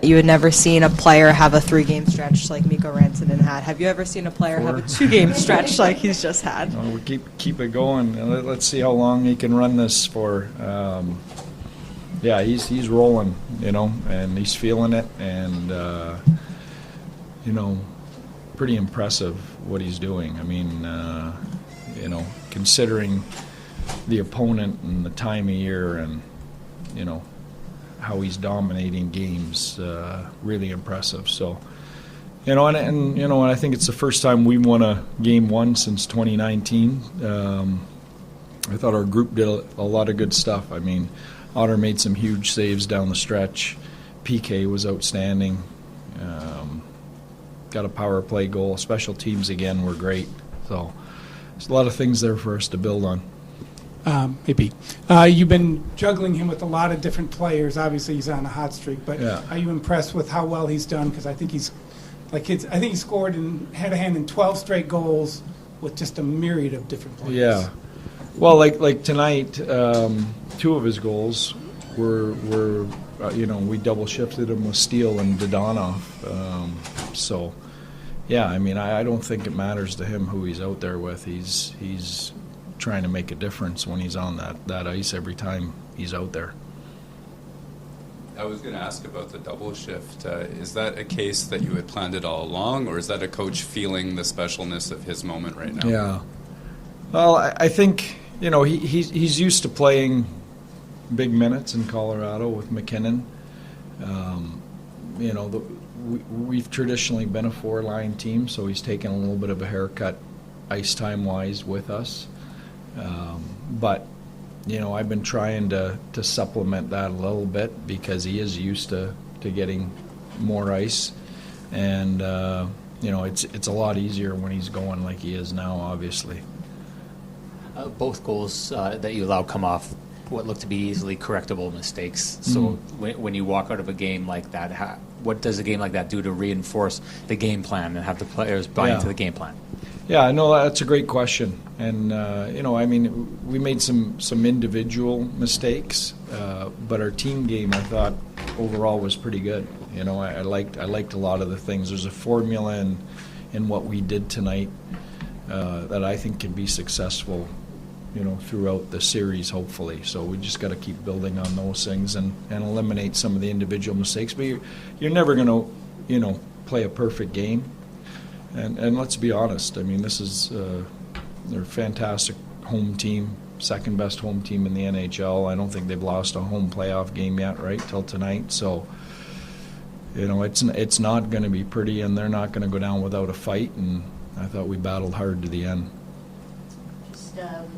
you had never seen a player have a 3-game stretch like Mikko Rantanen had. Have you ever seen a player have a 2-game stretch like he's just had? Well, we keep it going. Let's see how long he can run this for. Yeah, he's rolling, and he's feeling it, and pretty impressive what he's doing. I mean, considering the opponent and the time of year, and how he's dominating games, really impressive. So, and I think it's the first time we won a game 1 since 2019. I thought our group did a lot of good stuff. I mean, Otter made some huge saves down the stretch. PK was outstanding. Got a power play goal. Special teams again were great. So there's a lot of things there for us to build on. Maybe. You've been juggling him with a lot of different players. Obviously, he's on a hot streak. But Are you impressed with how well he's done? Because I think he's I think he scored and had a hand in 12 straight goals with just a myriad of different players. Yeah. Well, like tonight, 2 of his goals were we double shifted him with Steele and Dodonov. So, yeah, I mean, I don't think it matters to him who he's out there with. He's trying to make a difference when he's on that ice every time he's out there. I was going to ask about the double shift. Is that a case that you had planned it all along, or is that a coach feeling the specialness of his moment right now? Yeah. Well, I think, he's used to playing big minutes in Colorado with McKinnon. We've traditionally been a 4-line team, so he's taken a little bit of a haircut ice time-wise with us. But I've been trying to supplement that a little bit because he is used to getting more ice. And, it's a lot easier when he's going like he is now, obviously. Both goals that you allow come off what look to be easily correctable mistakes. So when you walk out of a game like that, what does a game like that do to reinforce the game plan and have the players buy into the game plan? Yeah, no, that's a great question. And, we made some individual mistakes, but our team game, I thought, overall was pretty good. I liked a lot of the things. There's a formula in what we did tonight that I think can be successful, throughout the series, hopefully. So we just got to keep building on those things and eliminate some of the individual mistakes. But you're never going to, play a perfect game. And let's be honest. I mean, this is they're a fantastic home team, second best home team in the NHL. I don't think they've lost a home playoff game yet, right, till tonight. So, it's not going to be pretty, and they're not going to go down without a fight. And I thought we battled hard to the end.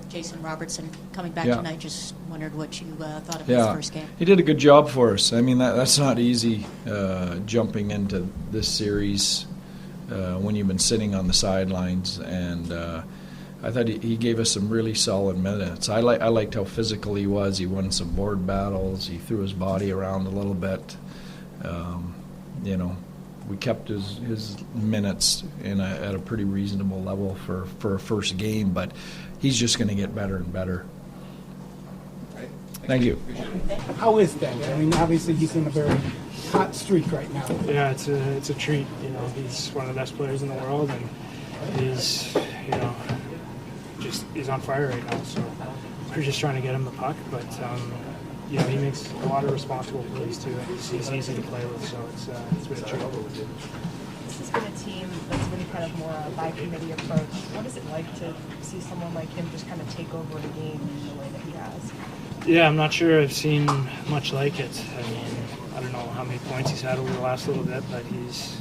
Jason Robertson coming back tonight, just wondered what you thought of his first game. He did a good job for us. I mean, that's not easy jumping into this series when you've been sitting on the sidelines, and I thought he gave us some really solid minutes. I liked how physical he was. He won some board battles. He threw his body around a little bit. We kept his minutes at a pretty reasonable level for a first game, but he's just going to get better and better. Right. Thank you. How is that? I mean, obviously he's in a very hot streak right now. Yeah, it's a treat. He's one of the best players in the world, and he's he's on fire right now. So we're just trying to get him the puck, but he makes a lot of responsible plays too. He's easy to play with, so it's been a treat. This has been a team that's been kind of more a by-committee approach. What is it like to see someone like him just kind of take over a game in the way that he has? Yeah, I'm not sure I've seen much like it. I mean, I don't know how many points he's had over the last little bit, but he's,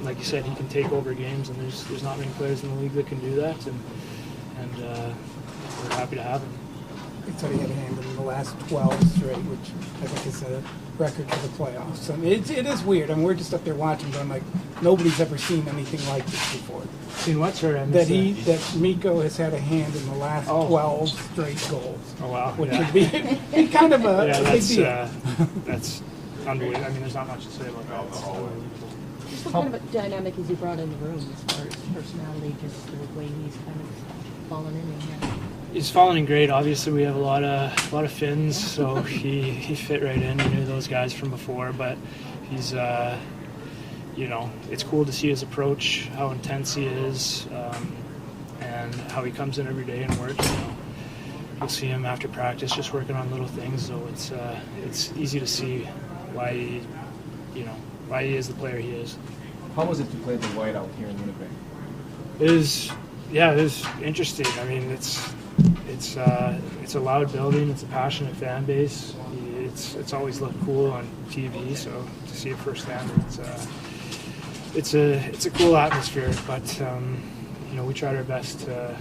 like you said, he can take over games, and there's not many players in the league that can do that, and we're happy to have him. I thought he had a hand in the last 12 straight, which I think is a record for the playoffs. I mean, it is weird. I mean, we're just up there watching, but I'm like, nobody's ever seen anything like this before. Seen what, sir? That Mikko has had a hand in the last 12 straight goals. Oh, wow. Which would be kind of a big deal. That's unbelievable. I mean, there's not much to say about that. It's unbelievable. Just what kind of a dynamic has he brought in the room as far as personality, just the way he's kind of fallen in here? He's fallen in grade. Obviously, we have a lot of Finns, so he fit right in. He knew those guys from before, but he's it's cool to see his approach, how intense he is, and how he comes in every day and works. You'll see him after practice just working on little things, so it's easy to see why he is the player he is. How was it to play the white out here in Winnipeg? It was interesting. I mean, it's a loud building. It's a passionate fan base. It's always looked cool on TV, so to see it firsthand, it's a cool atmosphere. But we tried our best to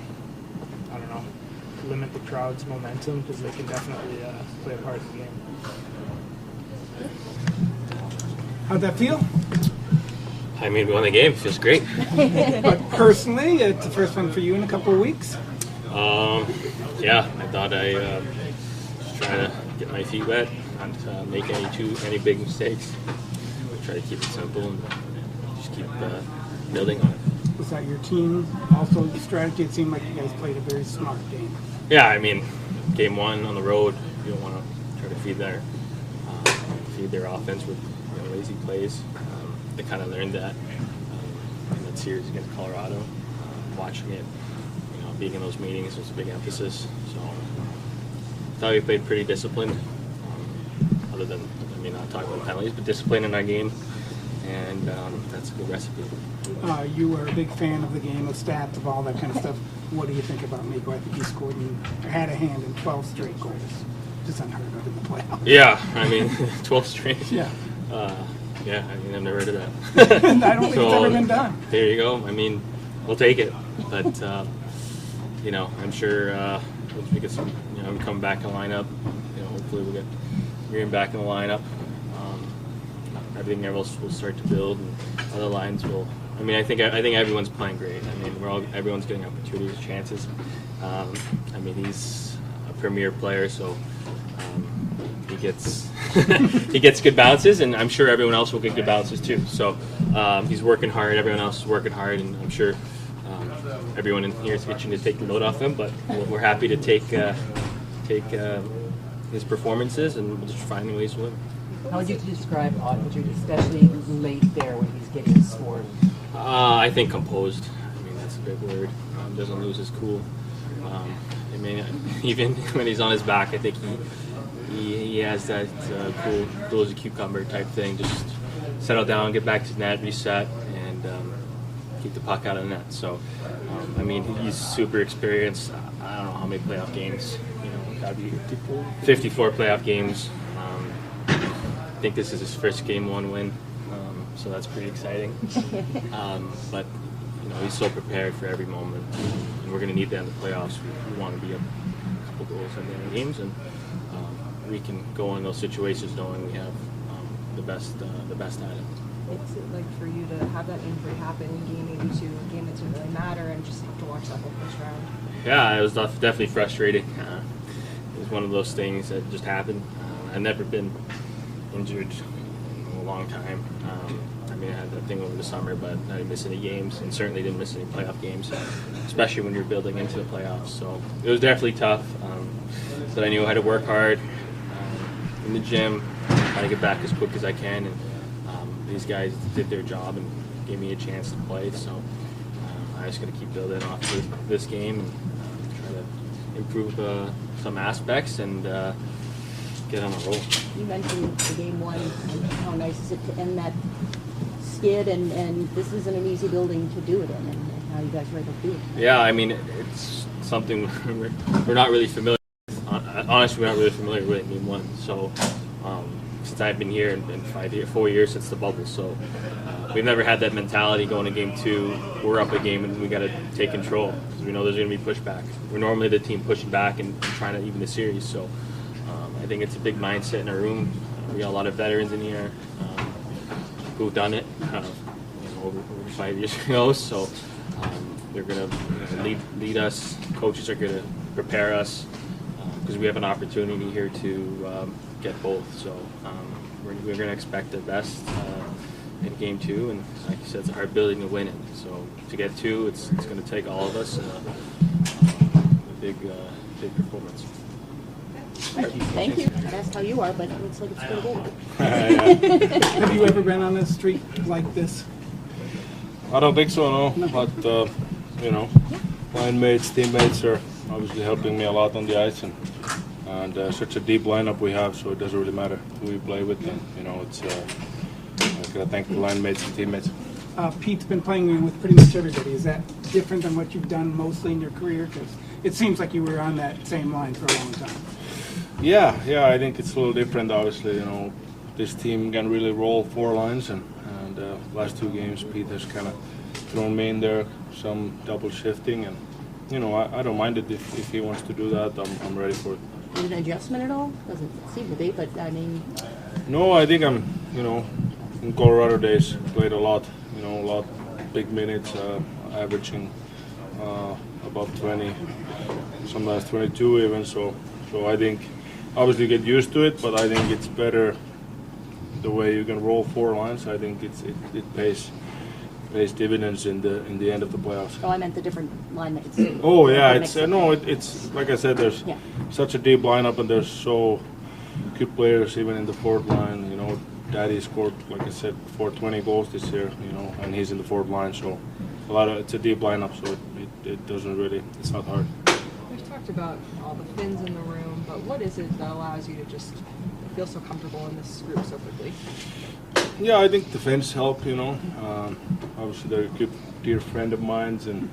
limit the crowd's momentum because they can definitely play a part in the game. How'd that feel? I mean, we won the game. It feels great. But personally, it's the first one for you in a couple of weeks. Yeah, I thought I was trying to get my feet wet, not make any big mistakes. Try to keep it simple and just keep building on it. Was that your team also strategy? It seemed like you guys played a very smart game. Yeah, I mean, game one on the road, you don't want to try to feed their offense with lazy plays. They kind of learned that in that series against Colorado. Watching it, being in those meetings was a big emphasis. So I thought we played pretty disciplined, other than, not talking about penalties, but discipline in our game, and that's a good recipe. You were a big fan of the game, of stats, of all that kind of stuff. What do you think about Miko? I think he scored had a hand in 12 straight goals. Just unheard of in the playoffs. Yeah, 12 straight. Yeah. Yeah, I've never heard of that. I don't think it's ever been done. There you go. We'll take it. But, I'm sure once we get some, come back in the lineup, hopefully we'll get Miriam back in the lineup. Everything else will start to build, and other lines will. I think everyone's playing great. Everyone's getting opportunities, chances. He's a premier player, so he gets he gets good bounces, and I'm sure everyone else will get good bounces too. So he's working hard. Everyone else is working hard, and I'm sure everyone in here is itching to take the load off him. But we're happy to take his performances, and we'll just find ways to win. How would you describe Ottinger, especially late there when he's getting scored? I think composed. That's a big word. Doesn't lose his cool. Even when he's on his back, I think he has that cool as a cucumber type thing. Just settle down, get back to the net, reset, and keep the puck out of the net. So, he's super experienced. I don't know how many playoff games. Gotta be 54 playoff games. I think this is his first Game 1 win, so that's pretty exciting. But he's so prepared for every moment, and we're going to need that in the playoffs. We want to be up a couple goals in the end of games, and we can go in those situations knowing we have the best at it. What's it like for you to have that injury happen in Game 82, a game that didn't really matter, and just have to watch that whole first round? Yeah, it was definitely frustrating. It was one of those things that just happened. I've never been injured in a long time. I had that thing over the summer, but I didn't miss any games, and certainly didn't miss any playoff games, especially when you're building into the playoffs. So it was definitely tough, but I knew I had to work hard in the gym, try to get back as quick as I can, and these guys did their job and gave me a chance to play. So I just got to keep building off this game and try to improve some aspects and get on a roll. You mentioned the Game 1 and how nice is it to end that skid, and this isn't an easy building to do it in, and how you guys were able to do it. Yeah, it's something we're not really familiar with. Honestly, we're not really familiar with Game 1. So since I've been here in 4 years since the bubble, so we've never had that mentality going to Game 2. We're up a game and we got to take control because we know there's going to be pushback. We're normally the team pushing back and trying to even the series. So I think it's a big mindset in our room. We got a lot of veterans in here who've done it over 5 years ago. So they're going to lead us. Coaches are going to prepare us because we have an opportunity here to get both. So we're going to expect the best in Game 2, and like you said, it's our ability to win it. So to get 2, it's going to take all of us. A take performance. Thank you. That's how you are, but it looks like it's pretty good. Have you ever been on a streak like this? I don't think so, no. But you know, line mates, teammates are obviously helping me a lot on the ice, and such a deep lineup we have, so it doesn't really matter who we play with. And you know, it's I gotta thank the line mates and teammates. Pete's been playing with pretty much everybody. Is that different than what you've done mostly in your career? Because it seems like you were on that same line for a long time. Yeah, I think it's a little different. Obviously, you know, this team can really roll 4 lines, and last 2 games Pete has kind of thrown me in there, some double shifting, and you know, I don't mind it if he wants to do that. I'm ready for it. Is it an adjustment at all? Doesn't seem to be, but I mean. No, I think I'm, you know, in Colorado days played a lot, you know, a lot big minutes, averaging above 20, sometimes 22 even. So I think obviously get used to it, but I think it's better the way you can roll 4 lines. I think it pays dividends in the end of the playoffs. Oh, I meant the different line mates. Oh yeah, it's like I said, there's such a deep lineup, and there's so good players even in the 4th line. You know, Daddy scored, like I said, 420 goals this year. You know, and he's in the 4th line, so it's a deep lineup, so it doesn't really, it's not hard. We've talked about all the Finns in the room, but what is it that allows you to just feel so comfortable in this group so quickly? Yeah, I think the Finns help, you know. Obviously, they're a good, dear friend of mine, and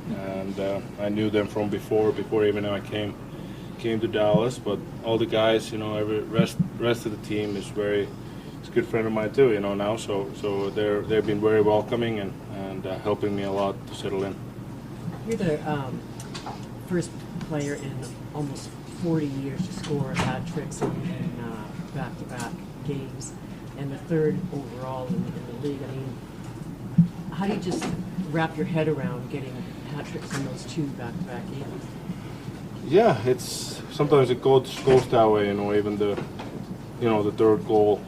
I knew them from before even I came to Dallas. But all the guys, you know, every rest of the team is a good friend of mine too, you know, now. So they've been very welcoming and helping me a lot to settle in. You're the first player in almost 40 years to score hat-tricks in back-to-back games, and the 3rd overall in the league. I mean, how do you just wrap your head around getting hat-tricks in those 2 back-to-back games? Yeah, sometimes it goes that way, you know. Even the 3rd goal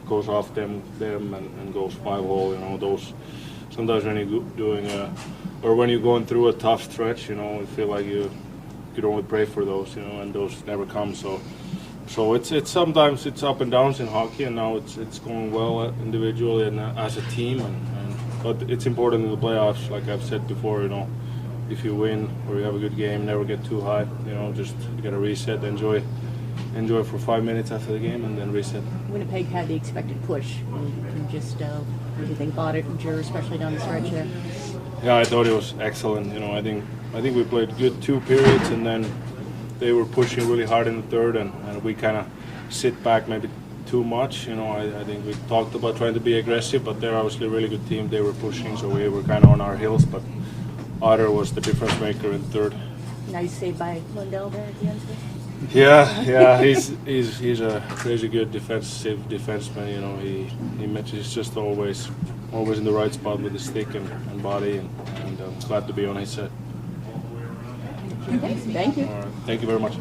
goes off them and goes 5-hole. You know, those sometimes when you're doing or when you're going through a tough stretch, you know, you feel like you could only pray for those, you know, and those never come. So it's sometimes it's up and downs in hockey, and now it's going well individually and as a team, but it's important in the playoffs, like I've said before, you know, if you win or you have a good game, never get too high, you know, just you gotta reset, enjoy for 5 minutes after the game, and then reset. Winnipeg had the expected push. And just what do you think about it, especially down the stretch there? Yeah, I thought it was excellent. You know, I think we played good 2 periods, and then they were pushing really hard in the 3rd, and we kind of sit back maybe too much. You know, I think we talked about trying to be aggressive, but they're obviously a really good team. They were pushing, so we were kind of on our heels, but Otter was the difference maker in the 3rd. Nice save by Lundell there at the end. Yeah, he's a crazy good defensive defenseman. You know, he's just always in the right spot with his stick and body, and I'm glad to be on his side. Thank you. All right, thank you very much.